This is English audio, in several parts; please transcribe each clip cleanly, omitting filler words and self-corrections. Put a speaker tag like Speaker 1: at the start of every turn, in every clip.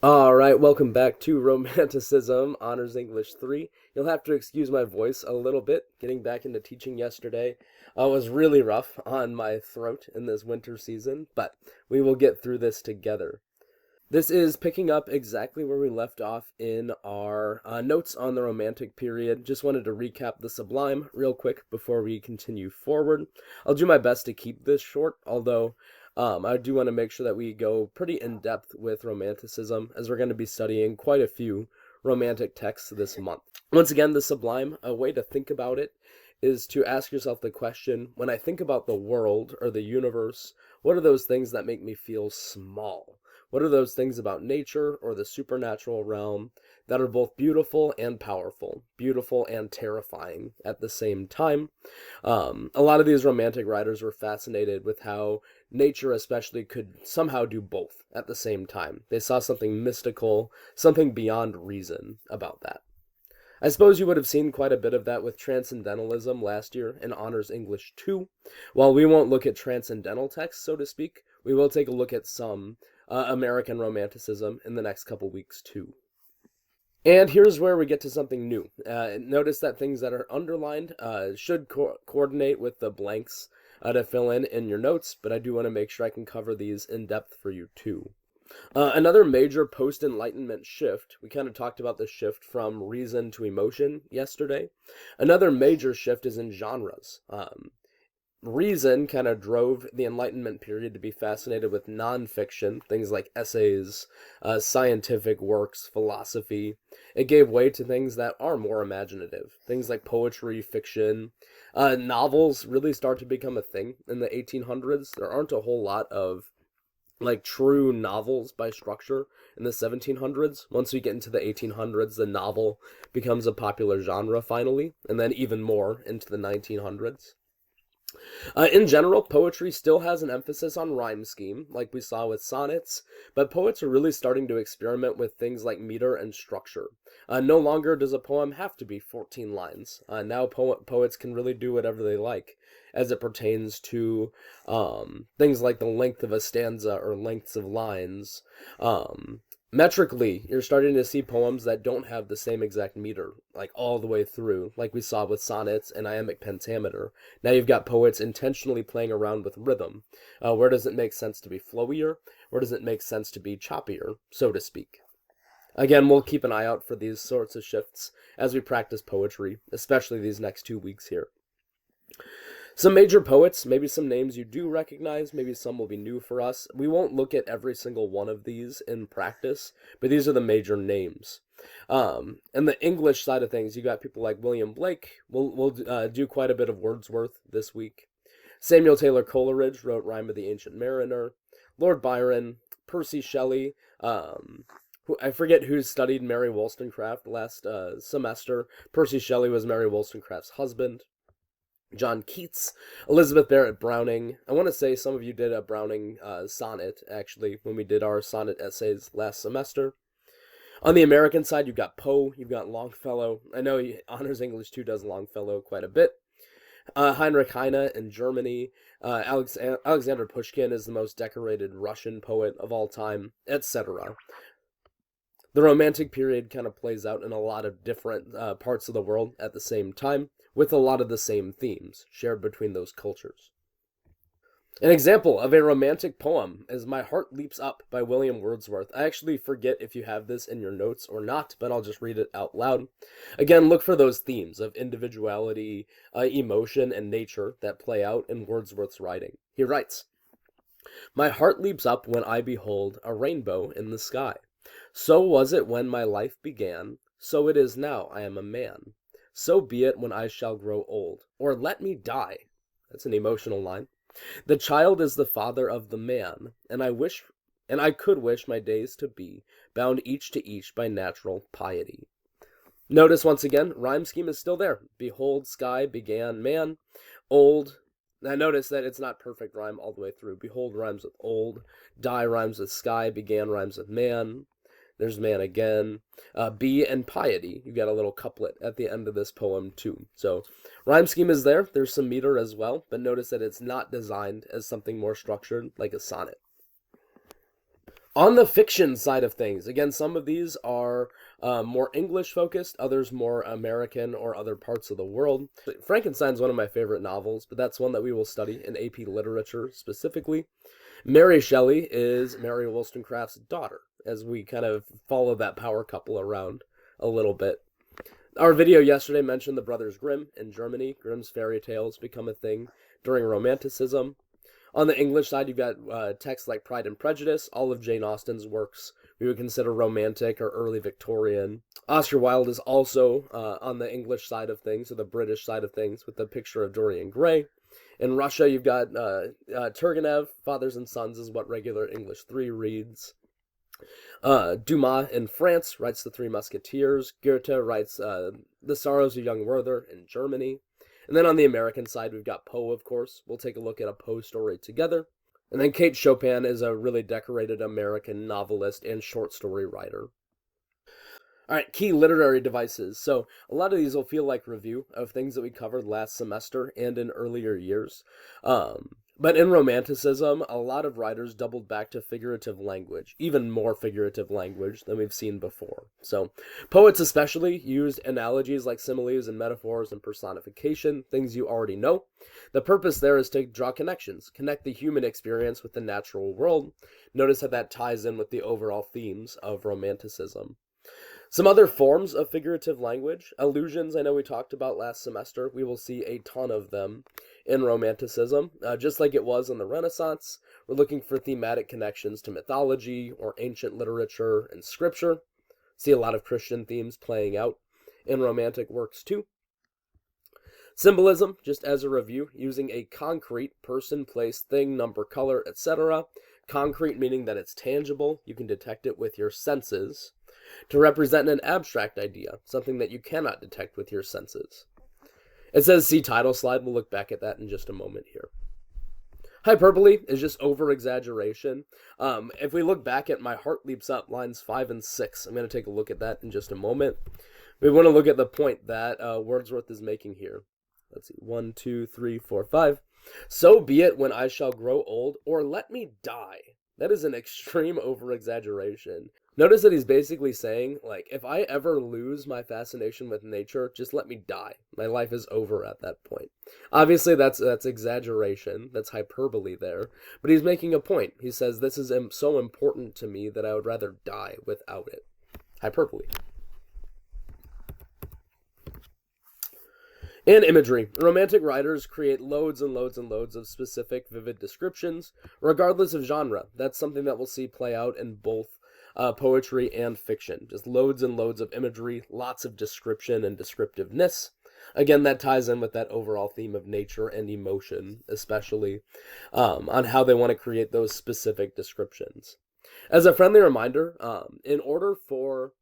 Speaker 1: All right, welcome back to Romanticism, Honors English 3. You'll have to excuse my voice a little bit. Getting back into teaching yesterday was really rough on my throat in this winter season, but we will get through this together. This is picking up exactly where we left off in our notes on the Romantic period. Just wanted to recap the Sublime real quick before we continue forward. I'll do my best to keep this short, although I do want to make sure that we go pretty in depth with Romanticism, as we're going to be studying quite a few Romantic texts this month. Once again, the Sublime, a way to think about it is to ask yourself the question, when I think about the world or the universe, what are those things that make me feel small? What are those things about nature or the supernatural realm that are both beautiful and powerful, beautiful and terrifying at the same time? A lot of these romantic writers were fascinated with how nature especially could somehow do both at the same time. They saw something mystical, something beyond reason about that. I suppose you would have seen quite a bit of that with Transcendentalism last year in Honors English 2. While we won't look at transcendental texts, so to speak, we will take a look at some American Romanticism in the next couple weeks too. And here's where we get to something new. Notice that things that are underlined should coordinate with the blanks to fill in your notes, but I do want to make sure I can cover these in depth for you too. Another major post-Enlightenment shift, we kind of talked about the shift from reason to emotion yesterday. Another major shift is in genres. Reason kind of drove the Enlightenment period to be fascinated with nonfiction, things like essays, scientific works, philosophy. It gave way to things that are more imaginative, things like poetry, fiction. Novels really start to become a thing in the 1800s. There aren't a whole lot of true novels by structure in the 1700s. Once we get into the 1800s, the novel becomes a popular genre finally, and then even more into the 1900s. In general, poetry still has an emphasis on rhyme scheme, like we saw with sonnets, but poets are really starting to experiment with things like meter and structure. No longer does a poem have to be 14 lines. Now poets can really do whatever they like as it pertains to things like the length of a stanza or lengths of lines. Metrically, you're starting to see poems that don't have the same exact meter, like all the way through, like we saw with sonnets and iambic pentameter. Now you've got poets intentionally playing around with rhythm. Where does it make sense to be flowier? Where does it make sense to be choppier, so to speak? Again, we'll keep an eye out for these sorts of shifts as we practice poetry, especially these next 2 weeks here. Some major poets, maybe some names you do recognize, maybe some will be new for us. We won't look at every single one of these in practice, but these are the major names. And the English side of things, you got people like William Blake. We'll do quite a bit of Wordsworth this week. Samuel Taylor Coleridge wrote Rime of the Ancient Mariner. Lord Byron, Percy Shelley, I forget who studied Mary Wollstonecraft last semester. Percy Shelley was Mary Wollstonecraft's husband. John Keats, Elizabeth Barrett Browning. I want to say some of you did a Browning sonnet, actually, when we did our sonnet essays last semester. On the American side, you've got Poe, you've got Longfellow. I know Honors English 2 does Longfellow quite a bit. Heinrich Heine in Germany. Alexander Pushkin is the most decorated Russian poet of all time, etc. The Romantic period kind of plays out in a lot of different parts of the world at the same time, with a lot of the same themes shared between those cultures. An example of a romantic poem is My Heart Leaps Up by William Wordsworth. I actually forget if you have this in your notes or not, but I'll just read it out loud. Again, look for those themes of individuality, emotion, and nature that play out in Wordsworth's writing. He writes, My heart leaps up when I behold a rainbow in the sky. So was it when my life began, so it is now I am a man. So be it when I shall grow old, or let me die. That's an emotional line. The child is the father of the man, and I could wish my days to be bound each to each by natural piety. Notice once again, rhyme scheme is still there. Behold, sky began man, old. Now notice that it's not perfect rhyme all the way through. Behold rhymes with old, die rhymes with sky, began rhymes with man. There's man again. Be and piety. You've got a little couplet at the end of this poem too. So rhyme scheme is there. There's some meter as well, but notice that it's not designed as something more structured like a sonnet. On the fiction side of things, again, some of these are more English focused, others more American or other parts of the world. Frankenstein's one of my favorite novels, but that's one that we will study in AP Literature specifically. Mary Shelley is Mary Wollstonecraft's daughter, as we kind of follow that power couple around a little bit. Our video yesterday mentioned the Brothers Grimm in Germany. Grimm's fairy tales become a thing during Romanticism. On the English side, you've got texts like Pride and Prejudice. All of Jane Austen's works we would consider romantic or early Victorian. Oscar Wilde is also on the English side of things, or the British side of things, with the picture of Dorian Gray. In Russia, you've got Turgenev. Fathers and Sons is what regular English 3 reads. Dumas in France writes The Three Musketeers. Goethe writes The Sorrows of Young Werther in Germany. And then on the American side, we've got Poe, of course. We'll take a look at a Poe story together. And then Kate Chopin is a really decorated American novelist and short story writer. All right, key literary devices. So a lot of these will feel like review of things that we covered last semester and in earlier years. But in Romanticism, a lot of writers doubled back to figurative language, even more figurative language than we've seen before. So poets especially used analogies like similes and metaphors and personification, things you already know. The purpose there is to draw connections, connect the human experience with the natural world. Notice how that ties in with the overall themes of Romanticism. Some other forms of figurative language, allusions, I know we talked about last semester. We will see a ton of them in Romanticism. Just like it was in the Renaissance, we're looking for thematic connections to mythology or ancient literature and scripture. See a lot of Christian themes playing out in Romantic works too. Symbolism, just as a review, using a concrete person, place, thing, number, color, etc. Concrete meaning that it's tangible, you can detect it with your senses. To represent an abstract idea, something that you cannot detect with your senses. It says see title slide, we'll look back at that in just a moment here. Hyperbole is just over-exaggeration. If we look back at My Heart Leaps Up, lines 5 and 6, I'm going to take a look at that in just a moment. We want to look at the point that Wordsworth is making here. Let's see, 1, 2, 3, 4, 5. So be it when I shall grow old, or let me die. That is an extreme over-exaggeration. Notice that he's basically saying, like, if I ever lose my fascination with nature, just let me die. My life is over at that point. Obviously, that's exaggeration. That's hyperbole there. But he's making a point. He says, this is so important to me that I would rather die without it. Hyperbole. And imagery. Romantic writers create loads and loads and loads of specific, vivid descriptions, regardless of genre. That's something that we'll see play out in both poetry and fiction. Just loads and loads of imagery, lots of description and descriptiveness. Again, that ties in with that overall theme of nature and emotion, especially on how they want to create those specific descriptions. As a friendly reminder, in order for,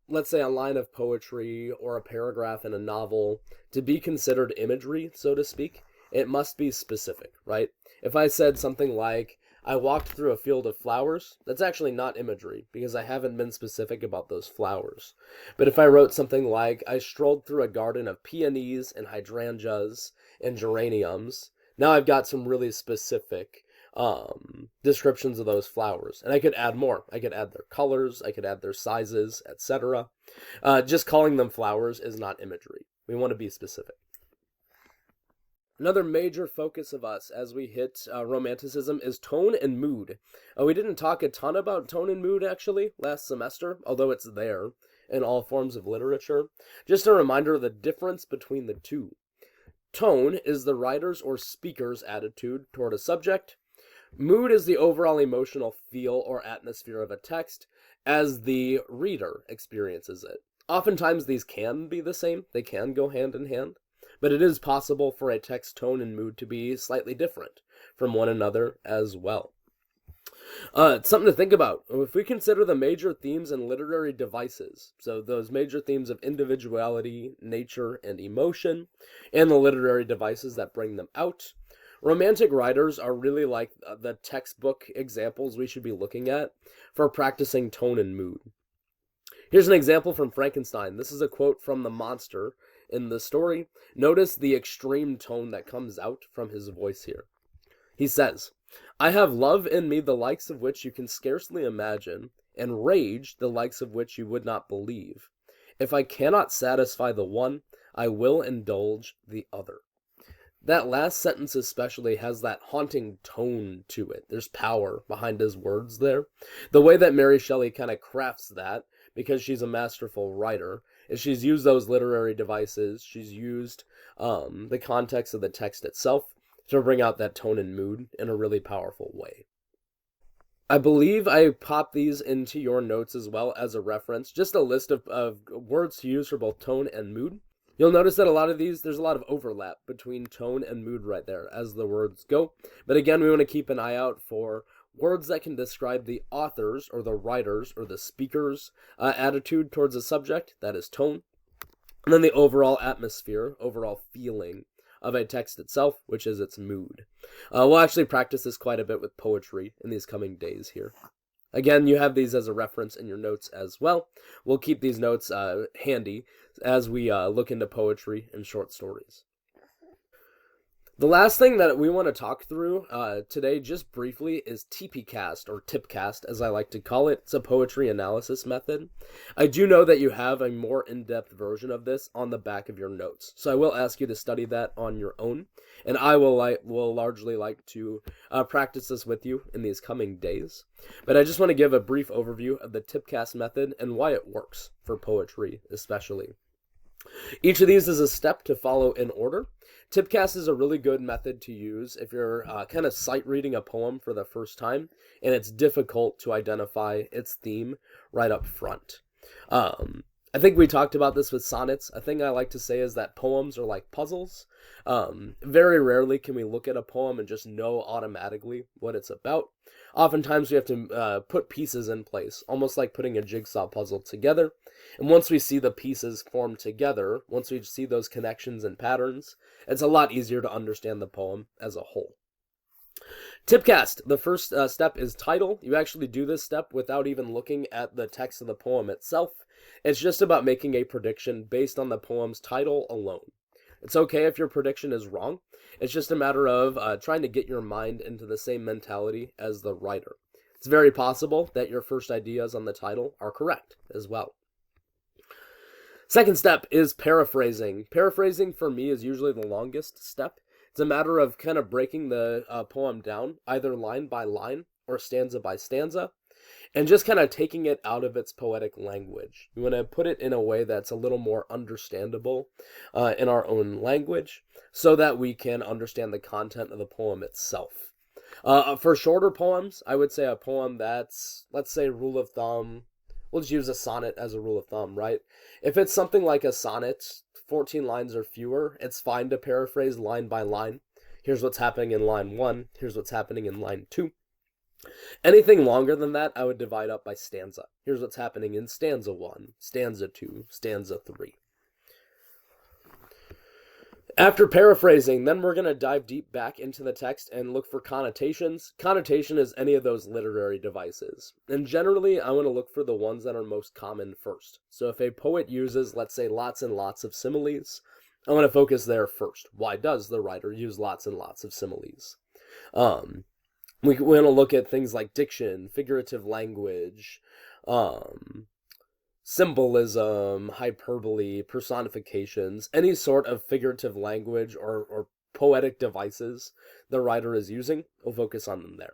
Speaker 1: let's say, a line of poetry or a paragraph in a novel to be considered imagery, so to speak, it must be specific, right? If I said something like, I walked through a field of flowers, that's actually not imagery, because I haven't been specific about those flowers. But if I wrote something like, I strolled through a garden of peonies and hydrangeas and geraniums, now I've got some really specific descriptions of those flowers. And I could add more. I could add their colors, I could add their sizes, etc. Just calling them flowers is not imagery. We want to be specific. Another major focus of us as we hit Romanticism is tone and mood. We didn't talk a ton about tone and mood, actually, last semester, although it's there in all forms of literature. Just a reminder of the difference between the two. Tone is the writer's or speaker's attitude toward a subject. Mood is the overall emotional feel or atmosphere of a text as the reader experiences it. Oftentimes these can be the same, they can go hand in hand, but it is possible for a text tone and mood to be slightly different from one another as well. It's something to think about. If we consider the major themes and literary devices, so those major themes of individuality, nature, and emotion, and the literary devices that bring them out, Romantic writers are really like the textbook examples we should be looking at for practicing tone and mood. Here's an example from Frankenstein. This is a quote from the monster in the story. Notice the extreme tone that comes out from his voice here. He says, I have love in me the likes of which you can scarcely imagine, and rage the likes of which you would not believe. If I cannot satisfy the one, I will indulge the other. That last sentence especially has that haunting tone to it. There's power behind his words there. The way that Mary Shelley kind of crafts that, because she's a masterful writer, is she's used those literary devices, she's used the context of the text itself to bring out that tone and mood in a really powerful way. I believe I popped these into your notes as well as a reference, just a list of words to use for both tone and mood. You'll notice that a lot of these, there's a lot of overlap between tone and mood right there as the words go. But again, we want to keep an eye out for words that can describe the author's or the writer's or the speaker's attitude towards a subject, that is tone. And then the overall atmosphere, overall feeling of a text itself, which is its mood. We'll actually practice this quite a bit with poetry in these coming days here. Again, you have these as a reference in your notes as well. We'll keep these notes handy as we look into poetry and short stories. The last thing that we want to talk through today, just briefly, is TPCast, or TIPCast, as I like to call it. It's a poetry analysis method. I do know that you have a more in-depth version of this on the back of your notes, so I will ask you to study that on your own, and I will largely like to practice this with you in these coming days. But I just want to give a brief overview of the TIPCast method and why it works for poetry, especially. Each of these is a step to follow in order. Tipcast is a really good method to use if you're kind of sight reading a poem for the first time and it's difficult to identify its theme right up front. I think we talked about this with sonnets. A thing I like to say is that poems are like puzzles. Very rarely can we look at a poem and just know automatically what it's about. Oftentimes we have to put pieces in place, almost like putting a jigsaw puzzle together. And once we see the pieces form together, once we see those connections and patterns, it's a lot easier to understand the poem as a whole. Tipcast, the first step is title. You actually do this step without even looking at the text of the poem itself. It's just about making a prediction based on the poem's title alone. It's okay if your prediction is wrong. It's just a matter of trying to get your mind into the same mentality as the writer. It's very possible that your first ideas on the title are correct as well. Second step is paraphrasing. Paraphrasing for me is usually the longest step. It's a matter of kind of breaking the poem down, either line by line or stanza by stanza, and just kind of taking it out of its poetic language. You want to put it in a way that's a little more understandable in our own language so that we can understand the content of the poem itself. For shorter poems, I would say a poem that's, let's say, rule of thumb. We'll just use a sonnet as a rule of thumb, right? If it's something like a sonnet, 14 lines or fewer, it's fine to paraphrase line by line. Here's what's happening in line 1. Here's what's happening in line 2. Anything longer than that, I would divide up by stanza. Here's what's happening in stanza 1, stanza 2, stanza 3. After paraphrasing, then we're going to dive deep back into the text and look for connotations. Connotation is any of those literary devices. And generally, I want to look for the ones that are most common first. So if a poet uses, let's say, lots and lots of similes, I want to focus there first. Why does the writer use lots and lots of similes? We want to look at things like diction, figurative language, symbolism, hyperbole, personifications, any sort of figurative language or poetic devices the writer is using. We'll focus on them there.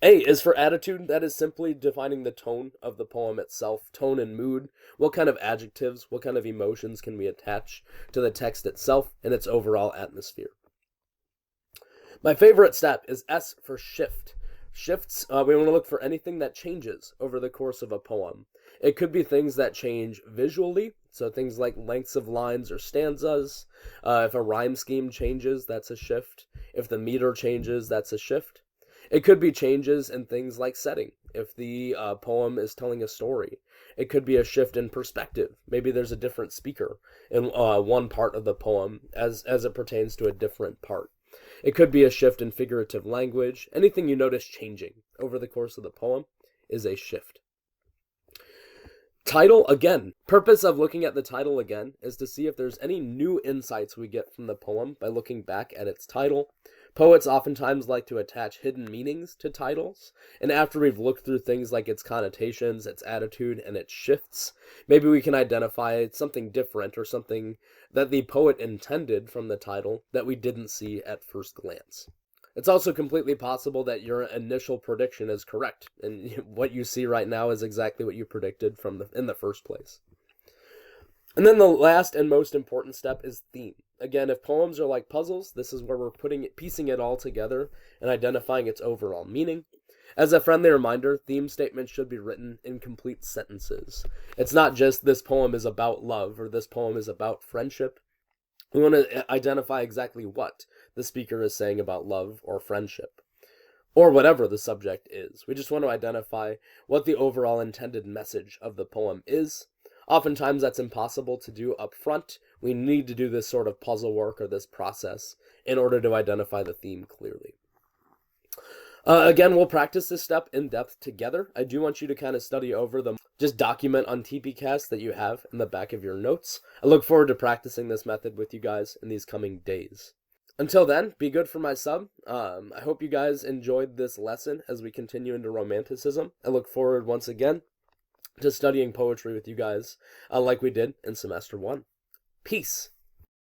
Speaker 1: A is for attitude. That is simply defining the tone of the poem itself, tone and mood. What kind of adjectives, what kind of emotions can we attach to the text itself and its overall atmosphere? My favorite step is S for shift. Shifts, we want to look for anything that changes over the course of a poem. It could be things that change visually, so things like lengths of lines or stanzas. If a rhyme scheme changes, that's a shift. If the meter changes, that's a shift. It could be changes in things like setting. If the poem is telling a story, it could be a shift in perspective. Maybe there's a different speaker in one part of the poem as it pertains to a different part. It could be a shift in figurative language. Anything you notice changing over the course of the poem is a shift. Title, again. Purpose of looking at the title again is to see if there's any new insights we get from the poem by looking back at its title. Poets oftentimes like to attach hidden meanings to titles, and after we've looked through things like its connotations, its attitude, and its shifts, maybe we can identify something different or something that the poet intended from the title that we didn't see at first glance. It's also completely possible that your initial prediction is correct, and what you see right now is exactly what you predicted in the first place. And then the last and most important step is theme. Again, if poems are like puzzles, this is where we're piecing it all together and identifying its overall meaning. As a friendly reminder, theme statements should be written in complete sentences. It's not just this poem is about love or this poem is about friendship. We want to identify exactly what the speaker is saying about love or friendship, or whatever the subject is. We just want to identify what the overall intended message of the poem is. Oftentimes that's impossible to do up front. We need to do this sort of puzzle work or this process in order to identify the theme clearly. Again, we'll practice this step in depth together. I do want you to kind of study over the just document on TPCast that you have in the back of your notes. I look forward to practicing this method with you guys in these coming days. Until then, be good for my sub. I hope you guys enjoyed this lesson as we continue into Romanticism. I look forward once again to studying poetry with you guys like we did in semester 1. Peace.